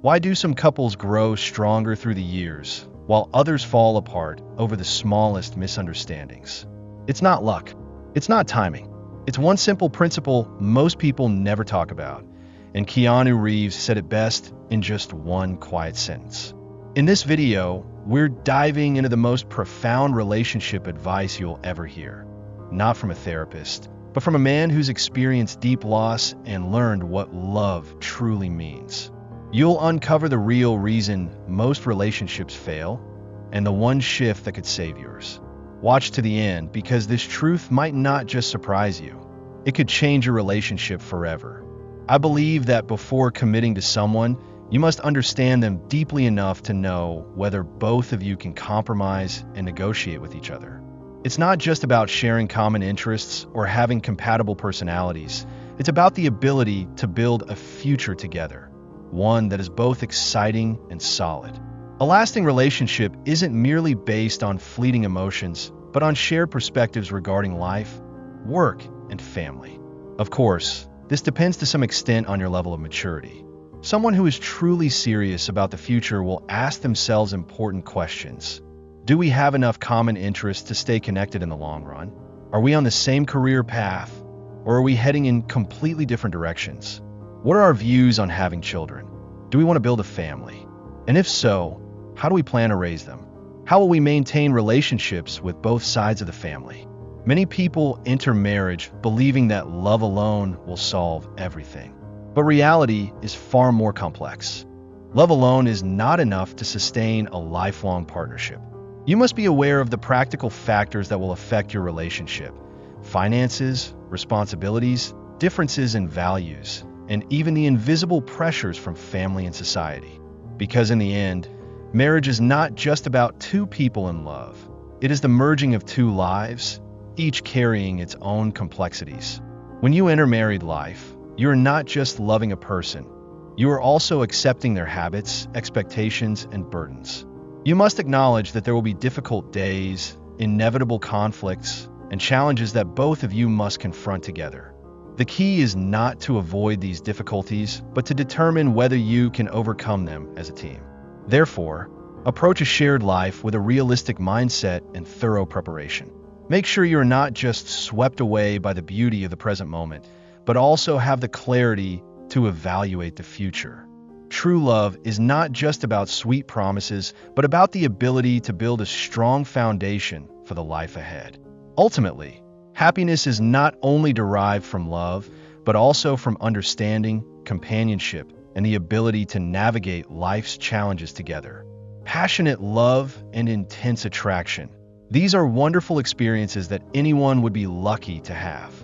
Why do some couples grow stronger through the years, while others fall apart over the smallest misunderstandings? It's not luck. It's not timing. It's one simple principle most people never talk about, and Keanu Reeves said it best in just one quiet sentence. In this video, we're diving into the most profound relationship advice you'll ever hear. Not from a therapist, but from a man who's experienced deep loss and learned what love truly means. You'll uncover the real reason most relationships fail, and the one shift that could save yours. Watch to the end, because this truth might not just surprise you. It could change your relationship forever. I believe that before committing to someone, you must understand them deeply enough to know whether both of you can compromise and negotiate with each other. It's not just about sharing common interests or having compatible personalities. It's about the ability to build a future together, one that is both exciting and solid. A lasting relationship isn't merely based on fleeting emotions, but on shared perspectives regarding life, work, and family. Of course, this depends to some extent on your level of maturity. Someone who is truly serious about the future will ask themselves important questions. Do we have enough common interests to stay connected in the long run? Are we on the same career path, or are we heading in completely different directions? What are our views on having children? Do we want to build a family? And if so, how do we plan to raise them? How will we maintain relationships with both sides of the family? Many people enter marriage believing that love alone will solve everything. But reality is far more complex. Love alone is not enough to sustain a lifelong partnership. You must be aware of the practical factors that will affect your relationship: finances, responsibilities, differences in values, and even the invisible pressures from family and society. Because in the end, marriage is not just about two people in love. It is the merging of two lives, each carrying its own complexities. When you enter married life, you are not just loving a person. You are also accepting their habits, expectations, and burdens. You must acknowledge that there will be difficult days, inevitable conflicts, and challenges that both of you must confront together. The key is not to avoid these difficulties, but to determine whether you can overcome them as a team. Therefore, approach a shared life with a realistic mindset and thorough preparation. Make sure you're not just swept away by the beauty of the present moment, but also have the clarity to evaluate the future. True love is not just about sweet promises, but about the ability to build a strong foundation for the life ahead. Ultimately, happiness is not only derived from love, but also from understanding, companionship, and the ability to navigate life's challenges together. Passionate love and intense attraction. These are wonderful experiences that anyone would be lucky to have.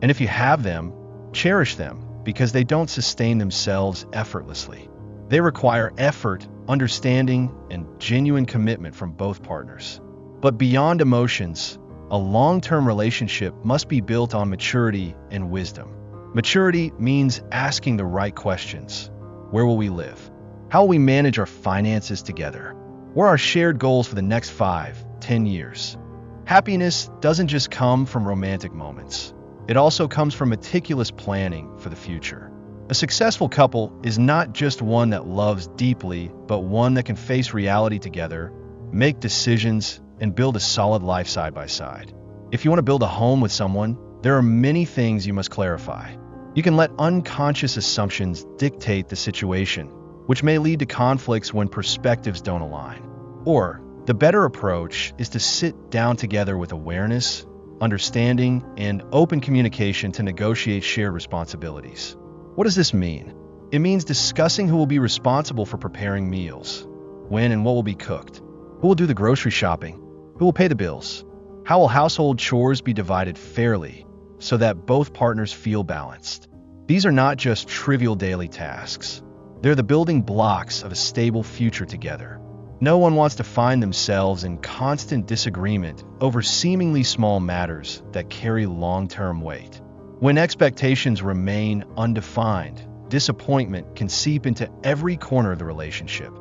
And if you have them, cherish them, because they don't sustain themselves effortlessly. They require effort, understanding, and genuine commitment from both partners. But beyond emotions, a long-term relationship must be built on maturity and wisdom. Maturity means asking the right questions. Where will we live? How will we manage our finances together? What are our shared goals for the next 5-10 years? Happiness doesn't just come from romantic moments. It also comes from meticulous planning for the future. A successful couple is not just one that loves deeply, but one that can face reality together, make decisions, and build a solid life side by side. If you want to build a home with someone, there are many things you must clarify. You can let unconscious assumptions dictate the situation, which may lead to conflicts when perspectives don't align. Or, the better approach is to sit down together with awareness, understanding, and open communication to negotiate shared responsibilities. What does this mean? It means discussing who will be responsible for preparing meals, when and what will be cooked, who will do the grocery shopping, who will pay the bills, how will household chores be divided fairly so that both partners feel balanced. These are not just trivial daily tasks. They're the building blocks of a stable future together. No one wants to find themselves in constant disagreement over seemingly small matters that carry long-term weight. When expectations remain undefined, disappointment can seep into every corner of the relationship.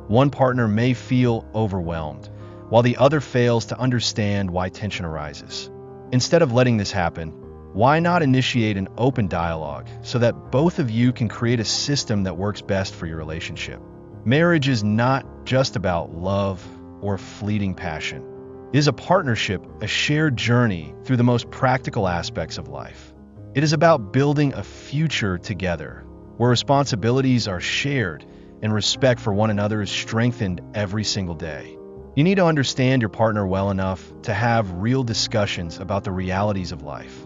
One partner may feel overwhelmed, while the other fails to understand why tension arises. Instead of letting this happen, Why not initiate an open dialogue so that both of you can create a system that works best for your relationship? Marriage is not just about love or fleeting passion. It is a partnership, a shared journey through the most practical aspects of life. It is about building a future together, where responsibilities are shared and respect for one another is strengthened every single day. You need to understand your partner well enough to have real discussions about the realities of life.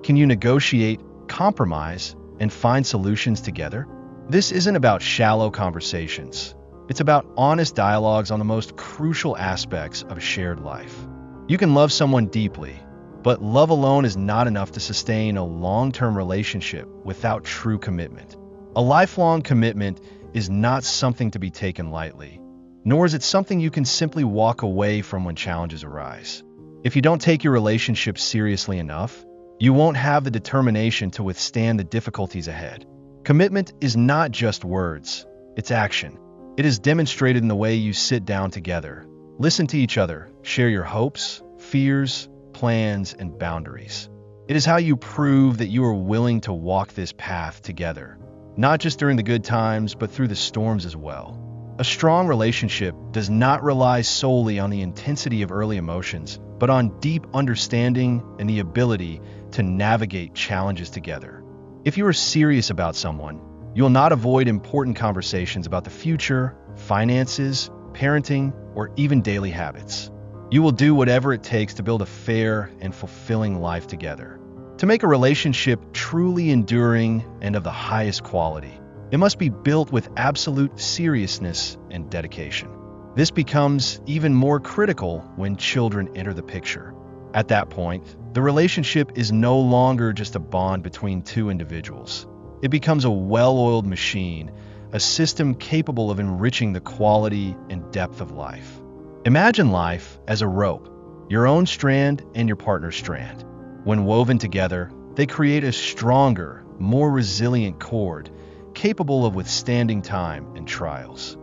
Can you negotiate, compromise, and find solutions together? This isn't about shallow conversations. It's about honest dialogues on the most crucial aspects of a shared life. You can love someone deeply, but love alone is not enough to sustain a long-term relationship without true commitment. A lifelong commitment is not something to be taken lightly, nor is it something you can simply walk away from when challenges arise. If you don't take your relationship seriously enough, you won't have the determination to withstand the difficulties ahead. Commitment is not just words, it's action. It is demonstrated in the way you sit down together, listen to each other, share your hopes, fears, plans, and boundaries. It is how you prove that you are willing to walk this path together, not just during the good times, but through the storms as well. A strong relationship does not rely solely on the intensity of early emotions, but on deep understanding and the ability to navigate challenges together. If you are serious about someone, you will not avoid important conversations about the future, finances, parenting, or even daily habits. You will do whatever it takes to build a fair and fulfilling life together. To make a relationship truly enduring and of the highest quality, it must be built with absolute seriousness and dedication. This becomes even more critical when children enter the picture. At that point, the relationship is no longer just a bond between two individuals. It becomes a well-oiled machine, a system capable of enriching the quality and depth of life. Imagine life as a rope, your own strand and your partner's strand. When woven together, they create a stronger, more resilient cord, capable of withstanding time and trials.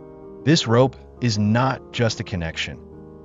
This rope is not just a connection.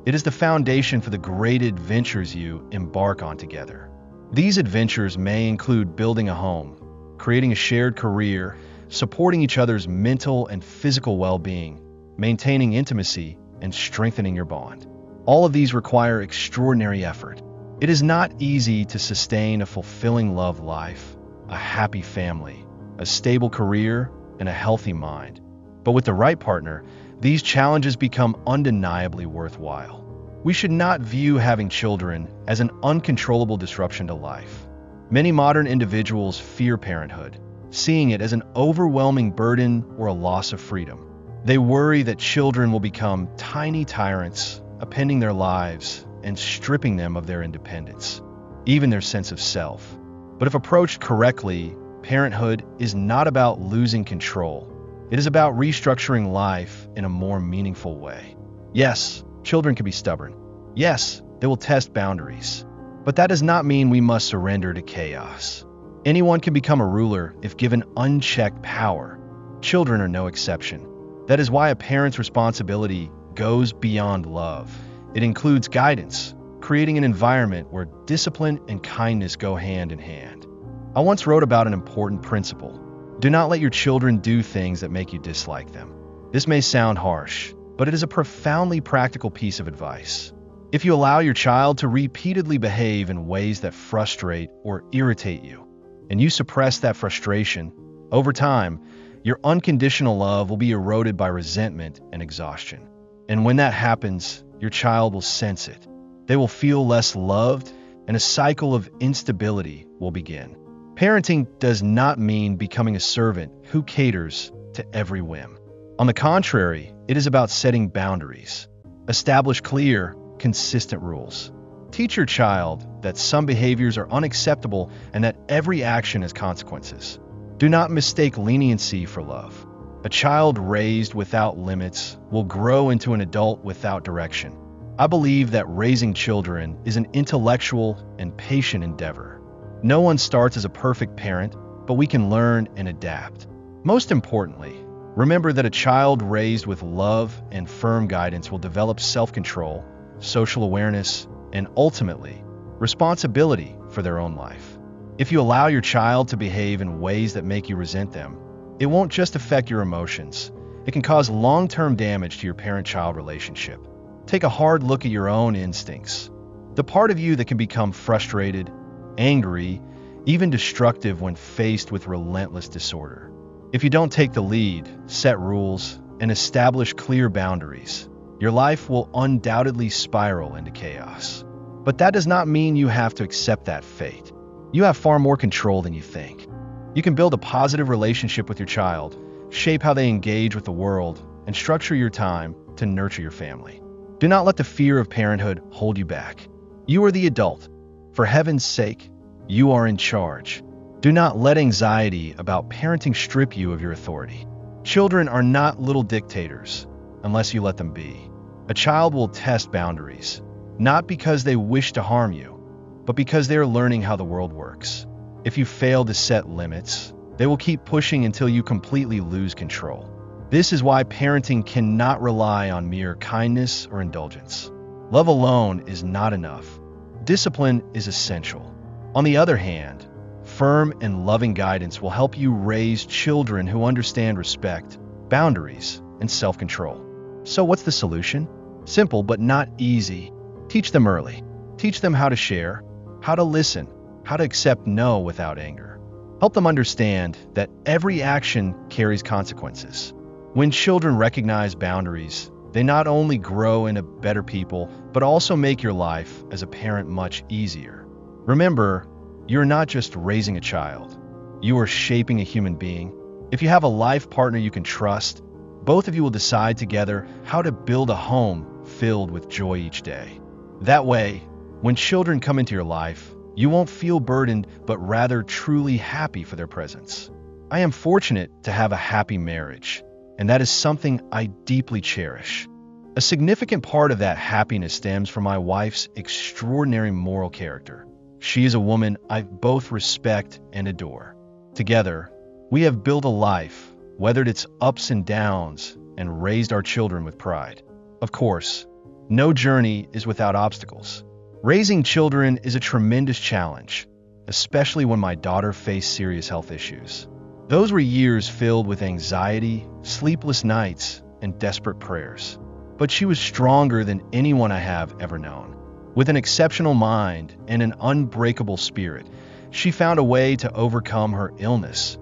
It is the foundation for the great adventures you embark on together. These adventures may include building a home, creating a shared career, supporting each other's mental and physical well-being, maintaining intimacy, and strengthening your bond. All of these require extraordinary effort. It is not easy to sustain a fulfilling love life, a happy family, a stable career, and a healthy mind. But with the right partner, these challenges become undeniably worthwhile. We should not view having children as an uncontrollable disruption to life. Many modern individuals fear parenthood, seeing it as an overwhelming burden or a loss of freedom. They worry that children will become tiny tyrants, appending their lives and stripping them of their independence, even their sense of self. But if approached correctly, parenthood is not about losing control. It is about restructuring life in a more meaningful way. Yes, children can be stubborn. Yes, they will test boundaries. But that does not mean we must surrender to chaos. Anyone can become a ruler if given unchecked power. Children are no exception. That is why a parent's responsibility goes beyond love. It includes guidance, creating an environment where discipline and kindness go hand in hand. I once wrote about an important principle. Do not let your children do things that make you dislike them. This may sound harsh, but it is a profoundly practical piece of advice. If you allow your child to repeatedly behave in ways that frustrate or irritate you, and you suppress that frustration, over time, your unconditional love will be eroded by resentment and exhaustion. And when that happens, your child will sense it. They will feel less loved, and a cycle of instability will begin. Parenting does not mean becoming a servant who caters to every whim. On the contrary, it is about setting boundaries. Establish clear, consistent rules. Teach your child that some behaviors are unacceptable and that every action has consequences. Do not mistake leniency for love. A child raised without limits will grow into an adult without direction. I believe that raising children is an intellectual and patient endeavor. No one starts as a perfect parent, but we can learn and adapt. Most importantly, remember that a child raised with love and firm guidance will develop self-control, social awareness, and ultimately, responsibility for their own life. If you allow your child to behave in ways that make you resent them, it won't just affect your emotions. It can cause long-term damage to your parent-child relationship. Take a hard look at your own instincts. The part of you that can become frustrated, angry, even destructive when faced with relentless disorder. If you don't take the lead, set rules, and establish clear boundaries, your life will undoubtedly spiral into chaos. But that does not mean you have to accept that fate. You have far more control than you think. You can build a positive relationship with your child, shape how they engage with the world, and structure your time to nurture your family. Do not let the fear of parenthood hold you back. You are the adult. For heaven's sake, you are in charge. Do not let anxiety about parenting strip you of your authority. Children are not little dictators unless you let them be. A child will test boundaries, not because they wish to harm you, but because they are learning how the world works. If you fail to set limits, they will keep pushing until you completely lose control. This is why parenting cannot rely on mere kindness or indulgence. Love alone is not enough. Discipline is essential. On the other hand, firm and loving guidance will help you raise children who understand respect, boundaries, and self-control. So what's the solution? Simple but not easy. Teach them early. Teach them how to share, how to listen, how to accept no without anger. Help them understand that every action carries consequences. When children recognize boundaries, they not only grow into better people, but also make your life as a parent much easier. Remember, you're not just raising a child. You are shaping a human being. If you have a life partner you can trust, both of you will decide together how to build a home filled with joy each day. That way, when children come into your life, you won't feel burdened, but rather truly happy for their presence. I am fortunate to have a happy marriage, and that is something I deeply cherish. A significant part of that happiness stems from my wife's extraordinary moral character. She is a woman I both respect and adore. Together, we have built a life, weathered its ups and downs, and raised our children with pride. Of course, no journey is without obstacles. Raising children is a tremendous challenge, especially when my daughter faced serious health issues. Those were years filled with anxiety, sleepless nights, and desperate prayers. But she was stronger than anyone I have ever known. With an exceptional mind and an unbreakable spirit, she found a way to overcome her illness,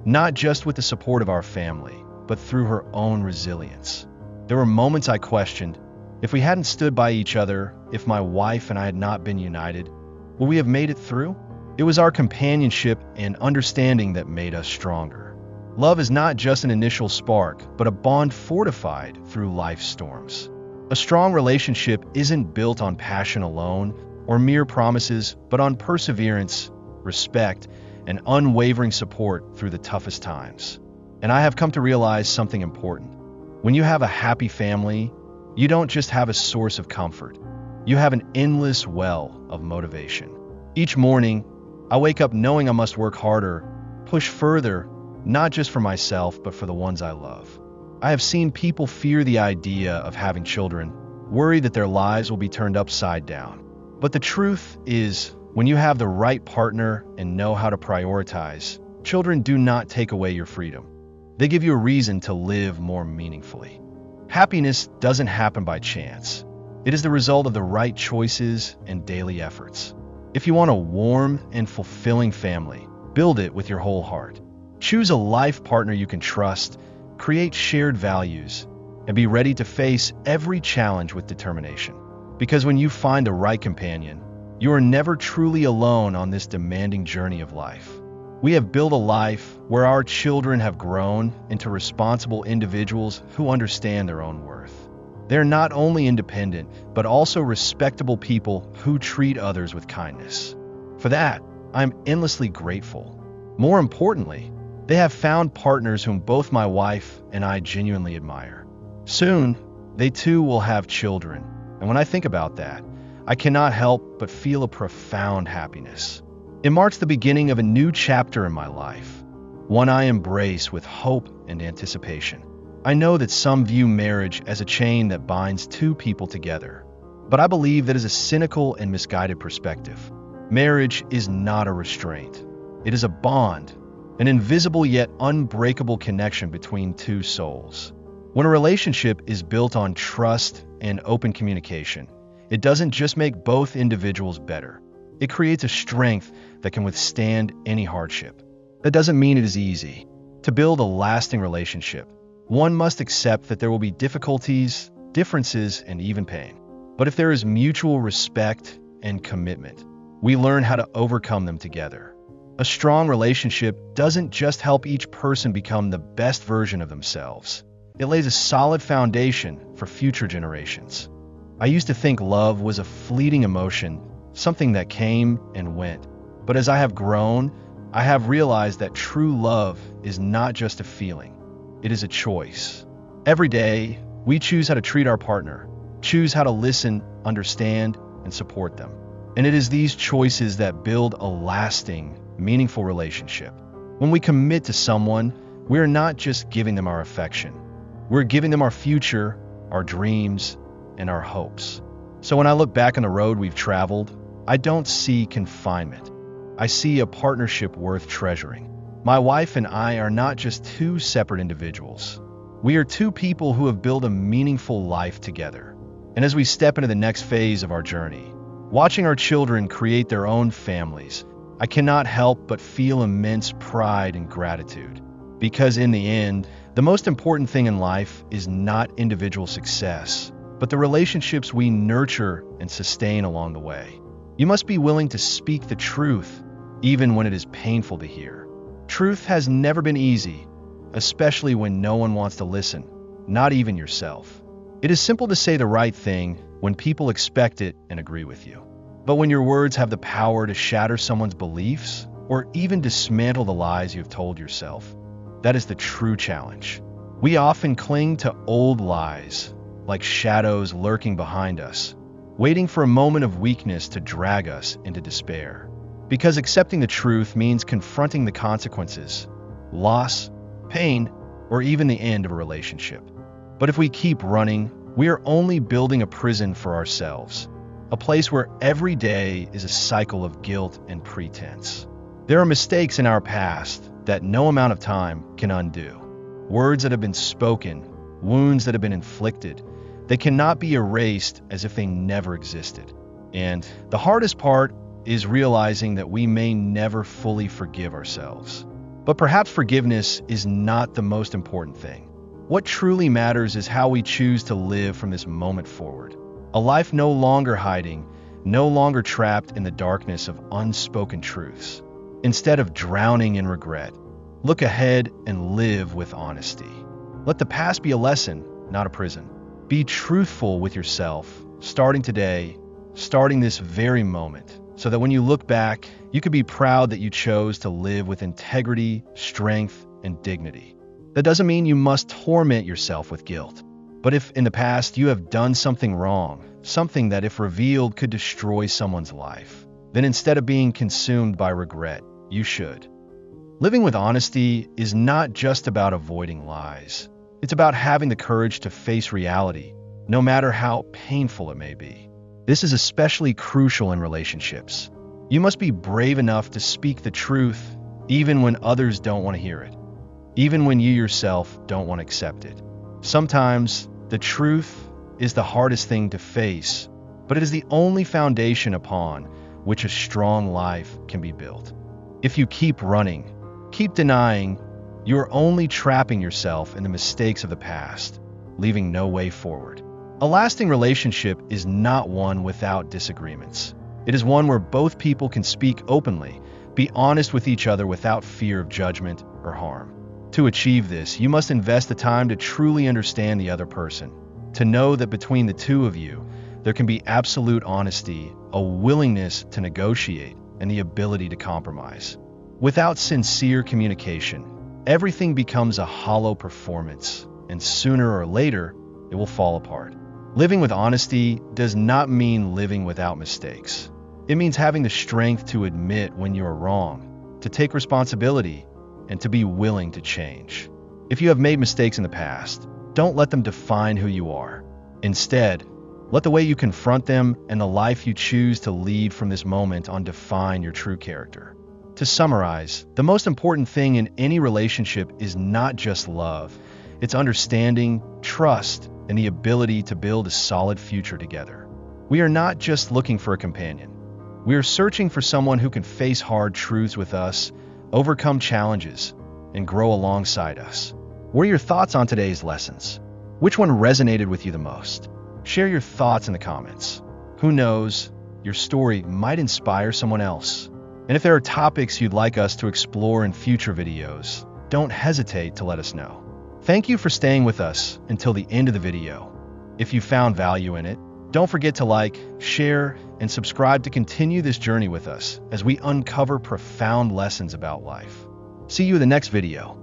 not just with the support of our family, but through her own resilience. There were moments I questioned, if we hadn't stood by each other, if my wife and I had not been united, would we have made it through? It was our companionship and understanding that made us stronger. Love is not just an initial spark, but a bond fortified through life's storms. A strong relationship isn't built on passion alone or mere promises, but on perseverance, respect, and unwavering support through the toughest times. And I have come to realize something important. When you have a happy family, you don't just have a source of comfort. You have an endless well of motivation. Each morning, I wake up knowing I must work harder, push further, not just for myself, but for the ones I love. I have seen people fear the idea of having children, worry that their lives will be turned upside down. But the truth is, when you have the right partner and know how to prioritize, children do not take away your freedom. They give you a reason to live more meaningfully. Happiness doesn't happen by chance. It is the result of the right choices and daily efforts. If you want a warm and fulfilling family, build it with your whole heart. Choose a life partner you can trust, create shared values, and be ready to face every challenge with determination. Because when you find the right companion, you are never truly alone on this demanding journey of life. We have built a life where our children have grown into responsible individuals who understand their own worth. They're not only independent, but also respectable people who treat others with kindness. For that, I'm endlessly grateful. More importantly, they have found partners whom both my wife and I genuinely admire. Soon, they too will have children, and when I think about that, I cannot help but feel a profound happiness. It marks the beginning of a new chapter in my life, one I embrace with hope and anticipation. I know that some view marriage as a chain that binds two people together, but I believe that is a cynical and misguided perspective. Marriage is not a restraint. It is a bond, an invisible yet unbreakable connection between two souls. When a relationship is built on trust and open communication, it doesn't just make both individuals better. It creates a strength that can withstand any hardship. That doesn't mean it is easy. To build a lasting relationship, one must accept that there will be difficulties, differences, and even pain. But if there is mutual respect and commitment, we learn how to overcome them together. A strong relationship doesn't just help each person become the best version of themselves. It lays a solid foundation for future generations. I used to think love was a fleeting emotion, something that came and went. But as I have grown, I have realized that true love is not just a feeling. It is a choice. Every day, we choose how to treat our partner, choose how to listen, understand, and support them. And it is these choices that build a lasting, meaningful relationship. When we commit to someone, we are not just giving them our affection. We're giving them our future, our dreams, and our hopes. So when I look back on the road we've traveled, I don't see confinement. I see a partnership worth treasuring. My wife and I are not just two separate individuals. We are two people who have built a meaningful life together. And as we step into the next phase of our journey, watching our children create their own families, I cannot help but feel immense pride and gratitude. Because in the end, the most important thing in life is not individual success, but the relationships we nurture and sustain along the way. You must be willing to speak the truth, even when it is painful to hear. Truth has never been easy, especially when no one wants to listen, not even yourself. It is simple to say the right thing when people expect it and agree with you. But when your words have the power to shatter someone's beliefs, or even dismantle the lies you have told yourself, that is the true challenge. We often cling to old lies, like shadows lurking behind us, waiting for a moment of weakness to drag us into despair. Because accepting the truth means confronting the consequences, loss, pain, or even the end of a relationship. But if we keep running, we are only building a prison for ourselves, a place where every day is a cycle of guilt and pretense. There are mistakes in our past that no amount of time can undo. Words that have been spoken, wounds that have been inflicted, they cannot be erased as if they never existed. And the hardest part is realizing that we may never fully forgive ourselves. But perhaps forgiveness is not the most important thing. What truly matters is how we choose to live from this moment forward. A life no longer hiding, no longer trapped in the darkness of unspoken truths. Instead of drowning in regret, look ahead and live with honesty. Let the past be a lesson, not a prison. Be truthful with yourself, starting today, starting this very moment, so that when you look back, you could be proud that you chose to live with integrity, strength, and dignity. That doesn't mean you must torment yourself with guilt. But if in the past you have done something wrong, something that if revealed could destroy someone's life, then instead of being consumed by regret, you should. Living with honesty is not just about avoiding lies. It's about having the courage to face reality, no matter how painful it may be. This is especially crucial in relationships. You must be brave enough to speak the truth, even when others don't want to hear it, even when you yourself don't want to accept it. Sometimes, the truth is the hardest thing to face, but it is the only foundation upon which a strong life can be built. If you keep running, keep denying, you are only trapping yourself in the mistakes of the past, leaving no way forward. A lasting relationship is not one without disagreements. It is one where both people can speak openly, be honest with each other without fear of judgment or harm. To achieve this, you must invest the time to truly understand the other person, to know that between the two of you, there can be absolute honesty, a willingness to negotiate, and the ability to compromise. Without sincere communication, everything becomes a hollow performance, and sooner or later, it will fall apart. Living with honesty does not mean living without mistakes. It means having the strength to admit when you are wrong, to take responsibility, and to be willing to change. If you have made mistakes in the past, don't let them define who you are. Instead, Let the way you confront them and the life you choose to lead from this moment on define your true character. To summarize, the most important thing in any relationship is not just love, it's understanding, trust, and the ability to build a solid future together. We are not just looking for a companion. We are searching for someone who can face hard truths with us, overcome challenges, and grow alongside us. What are your thoughts on today's lessons? Which one resonated with you the most? Share your thoughts in the comments. Who knows, your story might inspire someone else. And if there are topics you'd like us to explore in future videos, don't hesitate to let us know. Thank you for staying with us until the end of the video. If you found value in it, don't forget to like, share, and subscribe to continue this journey with us as we uncover profound lessons about life. See you in the next video.